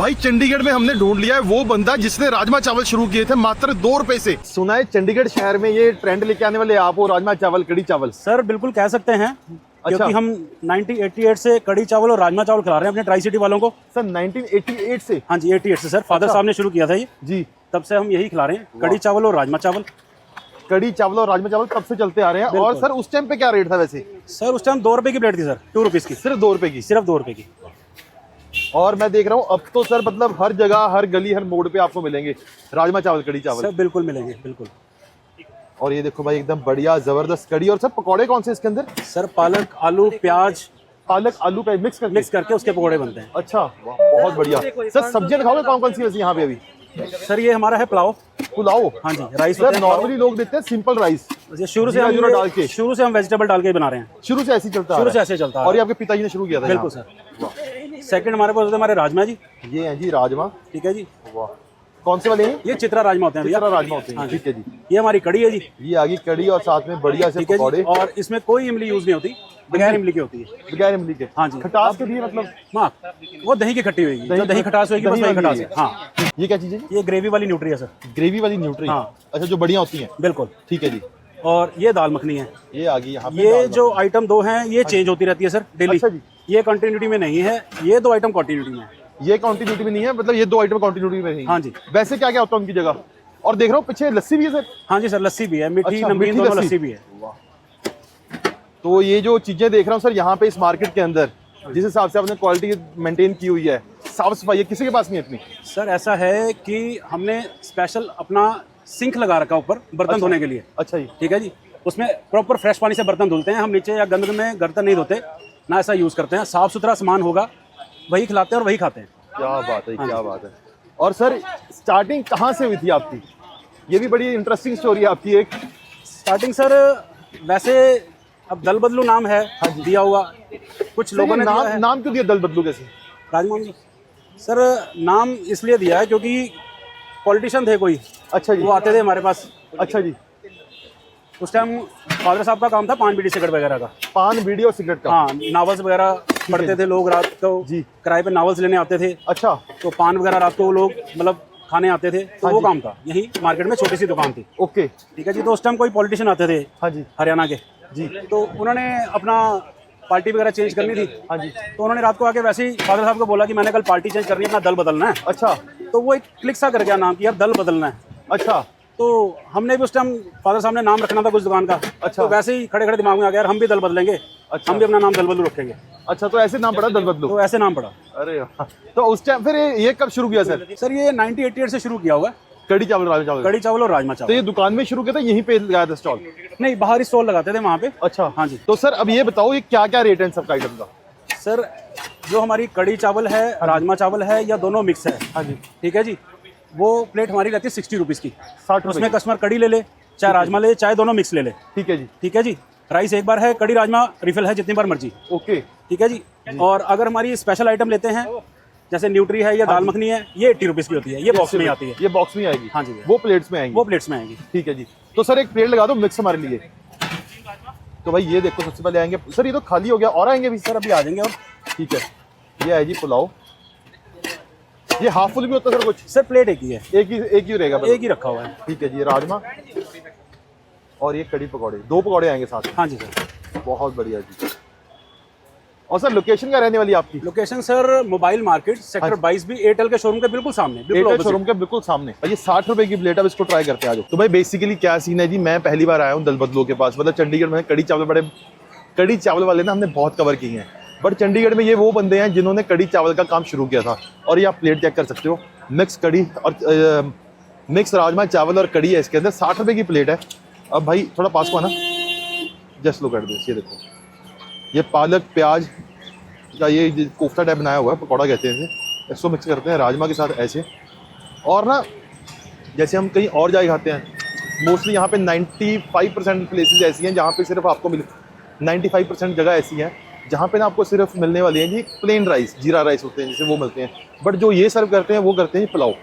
भाई चंडीगढ़ में हमने ढूंढ लिया है वो बंदा जिसने राजमा चावल शुरू किए थे मात्र 2 रुपए से। सुना है चंडीगढ़ शहर में ये ट्रेंड लेके आने वाले आप हो, राजमा चावल कड़ी चावल। सर बिल्कुल कह सकते हैं, क्योंकि हम 1988 से कड़ी चावल और राजमा चावल खिला रहे हैं अपने ट्राई सिटी वालों को। सर 1988 से? हाँ जी 88 से सर, फादर साहब ने शुरू किया था ये जी, तब से हम यही खिला रहे हैं, कड़ी चावल और राजमा चावल। कड़ी चावल और राजमा चावल तब से चलते आ रहे हैं। और सर उस टाइम पे क्या रेट था वैसे? सर उस टाइम 2 रुपए की प्लेट थी सर, 2 रुपीज़ की, सिर्फ 2 रुपए की? सिर्फ 2 रुपए की। और मैं देख रहा हूँ अब तो सर मतलब हर जगह, हर गली, हर मोड़ पे आपको मिलेंगे राजमा चावल कड़ी चावल। सर बिल्कुल मिलेंगे, बिल्कुल। और ये देखो भाई एकदम बढ़िया जबरदस्त कड़ी। और सर पकौड़े कौन से इसके अंदर? सर पालक, आलू, प्याज, पालक आलू का मिक्स करके उसके पकौड़े बनते हैं। अच्छा बहुत बढ़िया। सर सब्जियां दिखाओगे कौन कौन सी वैसे यहाँ पे अभी? सर ये हमारा है पुलाव। पुलाव? हाँ जी, राइस सर नॉर्मली लोग देते हैं सिंपल राइस, शुरू से हम वेजिटेबल डाल के बना रहे हैं। शुरू से ऐसे ही चलता है? शुरू से ऐसे चलता है। और ये आपके पिताजी ने शुरू किया था? बिल्कुल सर। सेकंड हमारे पास होते हैं हमारे राजमा जी। ये हैं जी राजमा। ठीक है जी। वाह, कौन से वाले हैं? ये चित्रा राजमा होते हैं भैया। चित्रा राजमा होते हैं। ठीक है जी। ये हमारी कड़ी है जी। ये आ गई कड़ी और साथ में बढ़िया से पकौड़े। और इसमें कोई इमली यूज नहीं होती, बगैर इमली की होती है। बगैर इमली के? हाँ जी। खटास के लिए मतलब? हाँ, वो दही की खट्टी होगी, जो दही खटास होगी बस वही खटास है। हाँ। ये क्या चीज़ है? ये ग्रेवी वाली न्यूट्री है सर। ग्रेवी वाली न्यूट्री? हाँ। अच्छा, जो बढ़िया होती है। बिल्कुल ठीक है जी। और ये दाल मखनी है। ये आ गई यहाँ पे। ये जो आइटम 2 हैं ये चेंज होती रहती है सर डेली। अच्छा जी। ये कंटिन्यूटी में नहीं है, ये 2 आइटम कंटिन्यूटी में है। ये कंटिन्यूटी में नहीं है, मतलब ये 2 आइटम कंटिन्यूटी में नहीं है। हाँ जी। वैसे क्या क्या होता है उनकी जगह? और देख रहा हूँ पीछे लस्सी भी है सर? हाँ जी सर, लस्सी भी है, मीठी अच्छा, नमकीन दोनों लस्सी भी है। तो ये जो चीजें देख रहा हूँ सर यहाँ पे इस मार्केट के अंदर, जिस हिसाब से आपने क्वालिटी मेंटेन की हुई है, साफ सफाई है, किसी के पास नहीं है इतनी। सर ऐसा है कि हमने स्पेशल अपना सिंक लगा रखा ऊपर बर्तन धोने के लिए। अच्छा जी। ठीक है जी, उसमें प्रॉपर फ्रेश पानी से बर्तन धुलते हैं हम, नीचे या गंद में बर्तन नहीं धोते ना, ऐसा यूज़ करते हैं। साफ़ सुथरा सामान होगा वही खिलाते हैं और वही खाते हैं। क्या बात है, क्या बात है। और सर स्टार्टिंग कहाँ से हुई थी आपकी? ये भी बड़ी इंटरेस्टिंग स्टोरी है आपकी एक। स्टार्टिंग सर वैसे अब दल बदलू नाम है दिया हुआ, कुछ लोगों ने नाम क्यों दिया दल बदलू कैसे? राजमोहन जी सर नाम इसलिए दिया है क्योंकि पॉलिटिशियन थे कोई। अच्छा जी। वो आते थे हमारे पास। अच्छा जी। उस टाइम फादर साहब का काम था पान बीड़ी सिगरेट वगैरह का। पान बीड़ी और सिगरेट का? हाँ, नावल्स वगैरह पढ़ते थे लोग, रात को जी किराए पे नावल्स लेने आते थे। अच्छा। तो पान वगैरह रात को लोग मतलब खाने आते थे, तो वो काम था। यही मार्केट में छोटी सी दुकान थी। ओके, ठीक है जी। तो उस टाइम कोई पॉलिटिशियन आते थे। हाँ जी, हरियाणा के जी। तो उन्होंने अपना पार्टी वगैरह चेंज करनी थी। हाँ जी। तो उन्होंने रात को आके वैसे ही फादर साहब को बोला कि मैंने कल पार्टी चेंज करनी है, अपना दल बदलना है। अच्छा। तो वो एक क्लिक सा कर गया नाम कि यार दल बदलना है। अच्छा। तो हमने भी उस टाइम फादर साहब ने नाम रखना था कुछ दुकान का। अच्छा। तो वैसे ही खड़े खड़े दिमाग में आ गया यार हम भी दल बदलेंगे। अच्छा। हम भी अपना नाम दल बदलू रखेंगे। अच्छा, तो ऐसे नाम पड़ा दल बदलू? तो ऐसे नाम पड़ा। अरे तो उस टाइम फिर ये कब शुरू किया सर? सर ये 1988 से शुरू किया हुआ। कड़ी चावल, राजमा चावल? कड़ी चावल और राजमा चावल। तो ये दुकान में शुरू किया था, यहीं पे लगाया था स्टॉल? नहीं, बाहर ही स्टॉल लगाते थे वहाँ पे। अच्छा। हाँ जी। तो सर अब ये बताओ ये क्या क्या रेट है इन सब आइटम का? सर जो हमारी कड़ी चावल है, राजमा चावल है, या दोनों मिक्स है। हाँ जी। ठीक है जी। वो प्लेट हमारी रहती है 60 रुपीज़ की। 60 रुपये? उसमें कस्टमर कड़ी ले ले, चाहे राजमा ले, चाहे दोनों मिक्स ले ले। ठीक है जी। ठीक है जी। राइस एक बार है, कड़ी राजमा रिफिल है जितनी बार मर्जी। ओके। ठीक है जी। और अगर हमारी स्पेशल आइटम लेते हैं जैसे न्यूट्री है या दाल मखनी है, ये 80 रुपीज़ की होती है। ये बॉक्स में आती है। ये बॉक्स में आएगी? हाँ जी। वो प्लेट्स में आएगी? वो प्लेट्स में आएगी। ठीक है जी। तो सर एक प्लेट लगा दो मिक्स हमारे लिए। तो भाई ये देखो सबसे पहले आएंगे सर, ये तो खाली हो गया, और आएंगे भी? सर अभी आ जाएंगे। और ठीक है, ये है जी पुलाव। ये हाफ फुल भी होता है सर कुछ? सर प्लेट एक ही है। एक ही रहेगा? एक ही रखा हुआ है। ठीक है जी। राजमा और ये कड़ी पकौड़े, 2 पकौड़े आएंगे साथ में? हाँ जी सर। बहुत बढ़िया जी। और सर लोकेशन क्या रहने वाली है आपकी? Location sir mobile market sector 22 भी एयरटेल के शोरूम के बिल्कुल सामने। एयरटेल शोरूम के बिल्कुल सामने। ये 60 रुपए की प्लेट है, अब इसको ट्राई करते हैं। आ जाओ। तो भाई बेसिकली क्या सीन है जी, मैं पहली बार आया हूँ दल बदलू के पास। मतलब चंडीगढ़ में कड़ी चावल वाले ना हमने बहुत कवर किए हैं, बट चंडीगढ़ में ये वो बंदे हैं जिन्होंने कड़ी चावल का काम शुरू किया था। और ये आप प्लेट चेक कर सकते हो, मिक्स कड़ी और मिक्स राजमा चावल और कड़ी है इसके अंदर। 60 रुपए की प्लेट है। अब भाई थोड़ा पास को आना, जस्ट लो कर दो। ये देखो, ये पालक प्याज का ये कोफ्ता टाइप बनाया हुआ है, पकौड़ा कहते हैं इसे। इसको मिक्स करते हैं राजमा के साथ ऐसे। और ना जैसे हम कहीं और जाए खाते हैं, मोस्टली यहाँ पे 95% प्लेसेस ऐसी हैं जहाँ पे सिर्फ आपको 95% जगह ऐसी हैं जहाँ पे ना आपको सिर्फ मिलने वाली है जी प्लेन राइस, जीरा राइस होते हैं जैसे, वो मिलते हैं। बट जो ये सर्व करते हैं वो करते हैं पुलाव।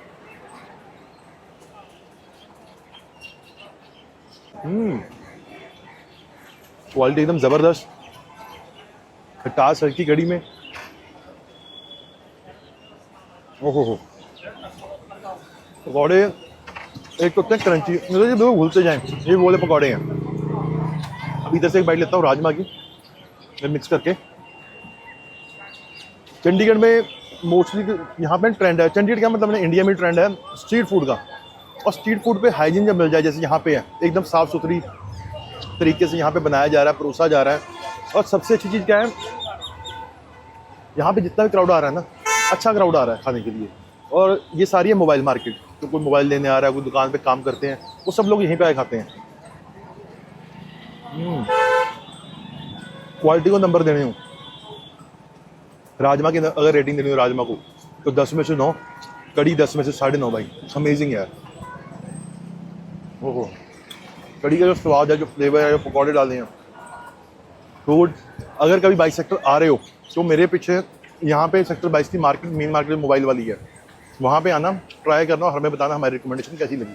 क्वालिटी एकदम ज़बरदस्त, खटास हल्की कड़ी में। ओहो हो, पकौड़े एक तो होते हैं क्रंची, मतलब ये बिल्कुल भूलते जाएं, ये बोले पकौड़े हैं। अभी इधर से एक बाइट लेता हूँ राजमा की, फिर मिक्स करके। चंडीगढ़ में मोस्टली यहाँ पे ट्रेंड है, चंडीगढ़ क्या मतलब इंडिया में ट्रेंड है स्ट्रीट फूड का। और स्ट्रीट फूड पे हाइजीन जब मिल जाए, जैसे यहाँ पे है, एकदम साफ़ सुथरी तरीके से यहाँ पे बनाया जा रहा है, परोसा जा रहा है। और सबसे अच्छी चीज़ क्या है, यहाँ पे जितना भी क्राउड आ रहा है ना, अच्छा क्राउड आ रहा है खाने के लिए। और ये सारी है मोबाइल मार्केट, तो कोई मोबाइल लेने आ रहा है, कोई दुकान पे काम करते हैं, वो सब लोग यहीं पे आए खाते हैं। क्वालिटी को नंबर देने हूँ, राजमा की अगर रेटिंग देनी हो राजमा को, तो 10 में से 9, कड़ी 10 में से 9.5 भाई, अमेजिंग यार। ओहो, कड़ी का जो स्वाद है, जो फ्लेवर है, जो पकौड़े डाले हैं, तो अगर कभी 22 सेक्टर आ रहे हो तो मेरे पीछे यहाँ पे सेक्टर 22 की मार्केट, मेन मार्केट मोबाइल वाली है, वहाँ पे आना, ट्राई करना और हमें बताना हमारी रिकमेंडेशन कैसी लगी।